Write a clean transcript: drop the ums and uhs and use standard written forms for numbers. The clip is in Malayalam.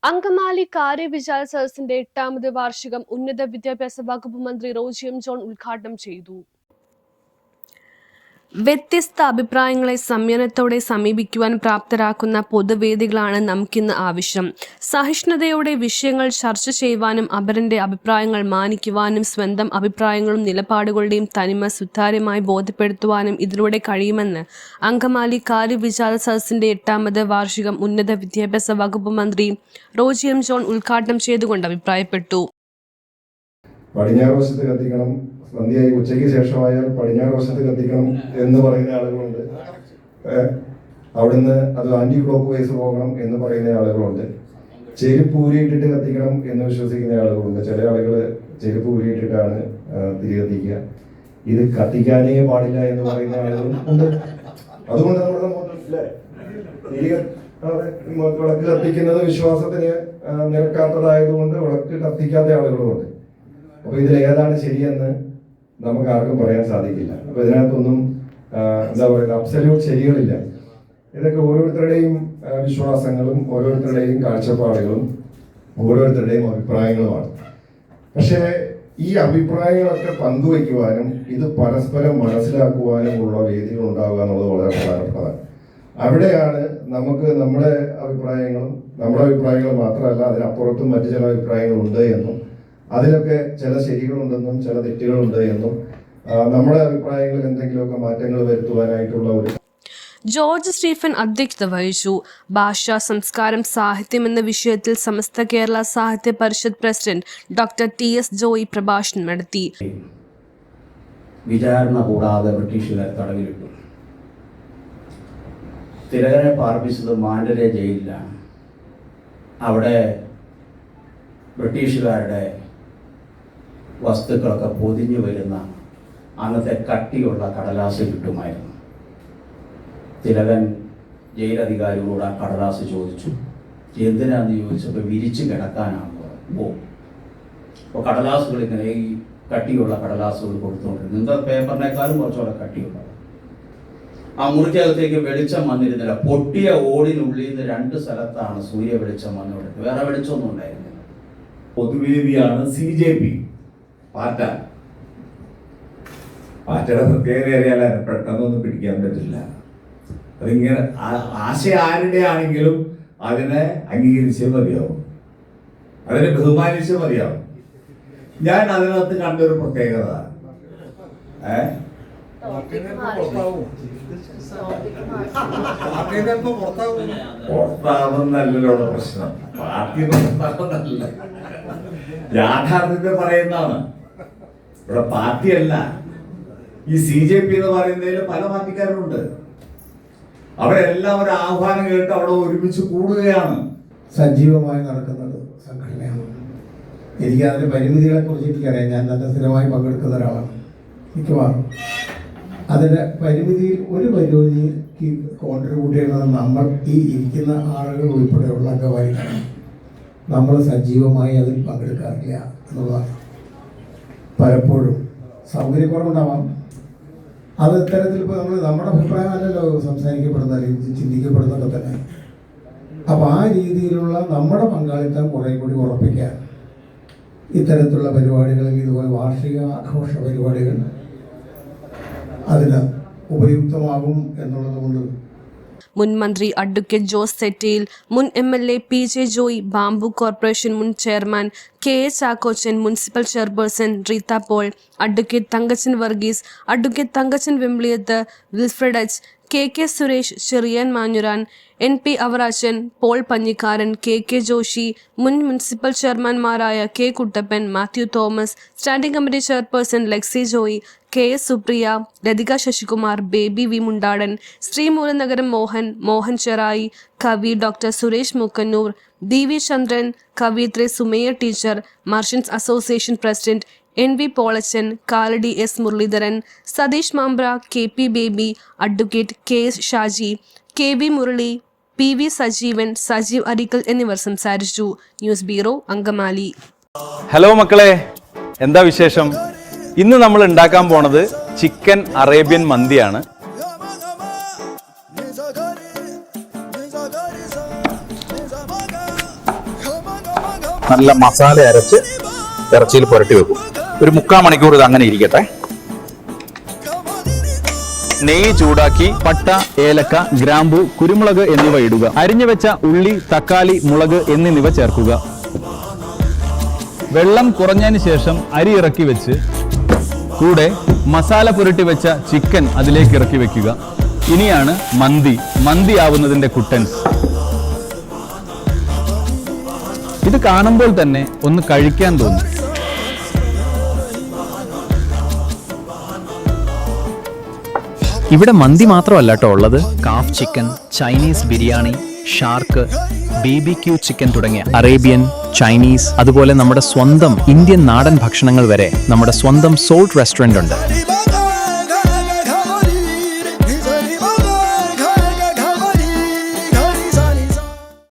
അങ്കമാലി കാര്യവിചാര സദസ്സിന്റെ 8ാമത് വാർഷികം ഉന്നത വിദ്യാഭ്യാസ വകുപ്പ് മന്ത്രി റോജി എം ജോൺ ഉദ്ഘാടനം ചെയ്തു. വ്യത്യസ്ത അഭിപ്രായങ്ങളെ സംയമനത്തോടെ സമീപിക്കുവാൻ പ്രാപ്തരാക്കുന്ന പൊതുവേദികളാണ് നമുക്കിന്ന് ആവശ്യം. സഹിഷ്ണുതയോടെ വിഷയങ്ങൾ ചർച്ച ചെയ്യുവാനും അപരന്റെ അഭിപ്രായങ്ങൾ മാനിക്കുവാനും സ്വന്തം അഭിപ്രായങ്ങളും നിലപാടുകളുടെയും തനിമ സുതാര്യമായി ബോധ്യപ്പെടുത്തുവാനും ഇതിലൂടെ കഴിയുമെന്ന് അങ്കമാലി കാര്യവിചാര സദസ്സിന്റെ 8ാമത് വാർഷികം ഉന്നത വിദ്യാഭ്യാസ വകുപ്പ് മന്ത്രി റോജി എം ജോൺ ഉദ്ഘാടനം ചെയ്തുകൊണ്ട് അഭിപ്രായപ്പെട്ടു. സന്ധ്യയായി ഉച്ചയ്ക്ക് ശേഷമായാൽ പടിഞ്ഞാറ് വശത്ത് കത്തിക്കണം എന്ന് പറയുന്ന ആളുകളുണ്ട്. അവിടുന്ന് അത് ആന്റി ക്ലോക്ക് വൈസ് പോകണം എന്ന് പറയുന്ന ആളുകളുണ്ട്. ചെരുപ്പ് ഊരിയിട്ടിട്ട് കത്തിക്കണം എന്ന് വിശ്വസിക്കുന്ന ആളുകളുണ്ട്. ചില ആളുകൾ ചെരുപ്പ് ഊരിയിട്ടിട്ടാണ് തിരി കത്തിക്കുക. ഇത് കത്തിക്കാനേ പാടില്ല എന്ന് പറയുന്ന ആളുകളും ഉണ്ട്. അതുകൊണ്ട് നമ്മുടെ വിളക്ക് കത്തിക്കുന്നത് വിശ്വാസത്തിന് നിരക്കാത്തതായതുകൊണ്ട് വിളക്ക് കത്തിക്കാത്ത ആളുകളുമുണ്ട്. അപ്പൊ ഇതിൽ ഏതാണ് ശരിയെന്ന് നമുക്ക് ആർക്കും പറയാൻ സാധിക്കില്ല. അപ്പൊ ഇതിനകത്തൊന്നും എന്താ പറയുക, അബ്സല്യൂട്ട് ശരികളില്ല. ഇതൊക്കെ ഓരോരുത്തരുടെയും വിശ്വാസങ്ങളും ഓരോരുത്തരുടെയും കാഴ്ചപ്പാടുകളും ഓരോരുത്തരുടെയും അഭിപ്രായങ്ങളുമാണ്. പക്ഷേ ഈ അഭിപ്രായങ്ങളൊക്കെ പങ്കുവയ്ക്കുവാനും ഇത് പരസ്പരം മനസ്സിലാക്കുവാനും ഉള്ള വേദികൾ ഉണ്ടാവുക എന്നുള്ളത് വളരെ പ്രധാനപ്പെട്ടതാണ്. അവിടെയാണ് നമുക്ക് നമ്മുടെ അഭിപ്രായങ്ങൾ മാത്രമല്ല, അതിനപ്പുറത്തും മറ്റു ചില അഭിപ്രായങ്ങളുണ്ട് എന്നും അതിലൊക്കെ ചില ശരികളുണ്ടെന്നും ചില തെറ്റുകളുണ്ട് എന്നും നമ്മുടെ അഭിപ്രായങ്ങളിൽ എന്തെങ്കിലുമൊക്കെ മാറ്റങ്ങൾ വരുത്തുവാനായിട്ടുള്ള ഒരു ജോർജ് സ്റ്റീഫൻ അധ്യക്ഷത വഹിച്ചു. ഭാഷ, സംസ്കാരം, സാഹിത്യം എന്ന വിഷയത്തിൽ സമസ്ത കേരള സാഹിത്യ പരിഷത്ത് പ്രസിഡന്റ് ഡോക്ടർ TS ജോയി പ്രഭാഷണം നടത്തി. വിചാരണ കൂടാതെ ബ്രിട്ടീഷുകാർ തടവിലിട്ടു. തിലകനെ പാർപ്പിച്ചത് മാൻഡലെ ജയിലിലാണ്. അവിടെ ബ്രിട്ടീഷുകാരുടെ വസ്തുക്കളൊക്കെ പൊതിഞ്ഞു വരുന്ന അന്നത്തെ കട്ടിയുള്ള കടലാസ് കിട്ടുമായിരുന്നു. തിലകൻ ജയിലധികാരികളോട് ആ കടലാസ് ചോദിച്ചു. എന്തിനാന്ന് ചോദിച്ചപ്പോൾ വിരിച്ചു കിടക്കാനാണ് പറഞ്ഞു. അപ്പോൾ കടലാസുകൾ ഇങ്ങനെ ഈ കട്ടിയുള്ള കടലാസുകൾ കൊടുത്തുകൊണ്ടിരുന്നു. നിങ്ങൾ പേപ്പറിനേക്കാളും കുറച്ചുകൂടെ കട്ടിയുള്ളത്. ആ മുറിക്കകത്തേക്ക് വെളിച്ചം വന്നിരുന്നില്ല. പൊട്ടിയ ഓടിനുള്ളിൽ നിന്ന് 2 സ്ഥലത്താണ് സൂര്യ വെളിച്ചം വന്നുകൊണ്ടിരുന്നത്. വേറെ വെളിച്ചമൊന്നും ഉണ്ടായിരുന്നില്ല. പൊതുവേദിയാണ് CJP പാറ്റയുടെ പ്രത്യേകത അറിയാലോ, പെട്ടെന്നൊന്നും പിടിക്കാൻ പറ്റില്ല. അതിങ്ങനെ ആശയം ആരുടെ ആണെങ്കിലും അതിനെ അംഗീകരിച്ചേ മതിയാവും, അതിനെ ബഹുമാനിച്ചേ മതിയാവും. ഞാൻ അതിനകത്ത് കണ്ടൊരു പ്രത്യേകത, പുറത്താവുന്നല്ലോ പ്രശ്നം, പാർട്ടി പുറത്താവുന്നല്ല, യാഥാർത്ഥ്യത്തെ പറയുന്നതാണ്. ഇവിടെ പാർട്ടിയല്ല. ഈ CJP എന്ന് പറയുന്നതിൽ പല പാർട്ടിക്കാരുണ്ട്. അവരെല്ലാം ഒരു ആഹ്വാനം കേട്ട് അവിടെ ഒരുമിച്ച് കൂടുകയാണ്. സജീവമായി നടക്കുന്നത് സംഘടനയാണ്. എനിക്ക് അതിന്റെ പരിമിതികളെ കുറിച്ച് എനിക്കറിയാം. ഞാൻ നല്ല സ്ഥിരമായി പങ്കെടുക്കുന്ന ഒരാളാണ്. മിക്കവാറും അതിന്റെ പരിമിതിയിൽ ഒരു പരിമിതിക്ക് കോൺട്രിബ്യൂട്ട് ചെയ്യുന്നത് നമ്മൾ ഈ ഇരിക്കുന്ന ആളുകൾ ഉൾപ്പെടെയുള്ള അംഗമായിട്ടാണ്. നമ്മൾ സജീവമായി അതിൽ പങ്കെടുക്കാറില്ല എന്നുള്ളതാണ്. പലപ്പോഴും സൗകര്യക്കുറവുണ്ടാവാം. അത് ഇത്തരത്തിൽ ഇപ്പോൾ നമ്മുടെ അഭിപ്രായമല്ലല്ലോ സംസാരിക്കപ്പെടുന്ന അല്ലെങ്കിൽ ചിന്തിക്കപ്പെടുന്നതൊക്കെ തന്നെ. അപ്പോൾ ആ രീതിയിലുള്ള നമ്മുടെ പങ്കാളിത്തം കുറേ കൂടി ഉറപ്പിക്കാൻ ഇത്തരത്തിലുള്ള പരിപാടികളിൽ, ഇതുപോലെ വാർഷിക ആഘോഷ പരിപാടികൾ അതിന് ഉപയുക്തമാകും എന്നുള്ളത് കൊണ്ട് മുൻ മന്ത്രി അഡ്വക്കേറ്റ് ജോസ് തെറ്റയിൽ, മുൻ MLA PJ Joy, bamboo corporation മുൻ chairman KA Chackochan, municipal chairperson Reetha Paul, advocate Thankachan Varghese, advocate Thankachan Vembiliyath, Wilfred H, KK Suresh, Cherian Manjooran, NP Avarachan, Paul Panjikaran, KK Joshi, മുൻ മുനിസിപ്പൽ ചെയർമാൻമാരായ K Kuttappan, Mathew Thomas, standing committee chairperson Lexi Joy, KS Supriya, Lathika Sasikumar, Baby V Mundadan, Sreemoolanagaram Mohan Cherai, കവി ഡോക്ടർ സുരേഷ് മുക്കന്നൂർ, DV ചന്ദ്രൻ, കവിയത്രി Sumayya teacher, merchants association president NV Polachan, Kalady S Muraleedharan, Satheesh Mambra, KP Baby, advocate KS Shaji, KB Murali, PV Sajeevan, Sajeev Arikkal എന്നിവർ സംസാരിച്ചു. News bureau, Angamaly. ഹലോ മക്കളെ, എന്താ വിശേഷം? ഇന്ന് നമ്മൾ ഉണ്ടാക്കാൻ പോണത് ചിക്കൻ അറേബ്യൻ മന്തിയാണ്. നല്ല മസാല അരച്ച് ഇറച്ചിയിൽ പുരട്ടി വെക്കും. ഒരു 3/4 മണിക്കൂർ ഇത് അങ്ങനെ ഇരിക്കട്ടെ. നെയ്യ് ചൂടാക്കി പട്ട, ഏലക്ക, ഗ്രാമ്പു, കുരുമുളക് എന്നിവ ഇടുക. അരിഞ്ഞു വെച്ച ഉള്ളി, തക്കാളി, മുളക് എന്നിവ ചേർക്കുക. വെള്ളം കുറഞ്ഞതിന് ശേഷം അരി ഇറക്കി വെച്ച് കൂടെ മസാല പുരട്ടി വെച്ച ചിക്കൻ അതിലേക്ക് ഇറക്കി വെക്കുക. ഇനിയാണ് മന്തി ആവുന്നതിന്റെ കുട്ടൻസ്. ഇത് കാണുമ്പോൾ തന്നെ ഒന്ന് കഴിക്കാൻ തോന്നും. ഇവിടെ മന്തി മാത്രമല്ല കേട്ടോ ഉള്ളത്. Calf chicken, Chinese biryani, shark, BBQ chicken തുടങ്ങിയ അറേബ്യൻ, ചൈനീസ്, അതുപോലെ നമ്മുടെ സ്വന്തം ഇന്ത്യൻ നാടൻ ഭക്ഷണങ്ങൾ വരെ നമ്മുടെ സ്വന്തം സോൾട്ട് റെസ്റ്റോറന്റ് ഉണ്ട്.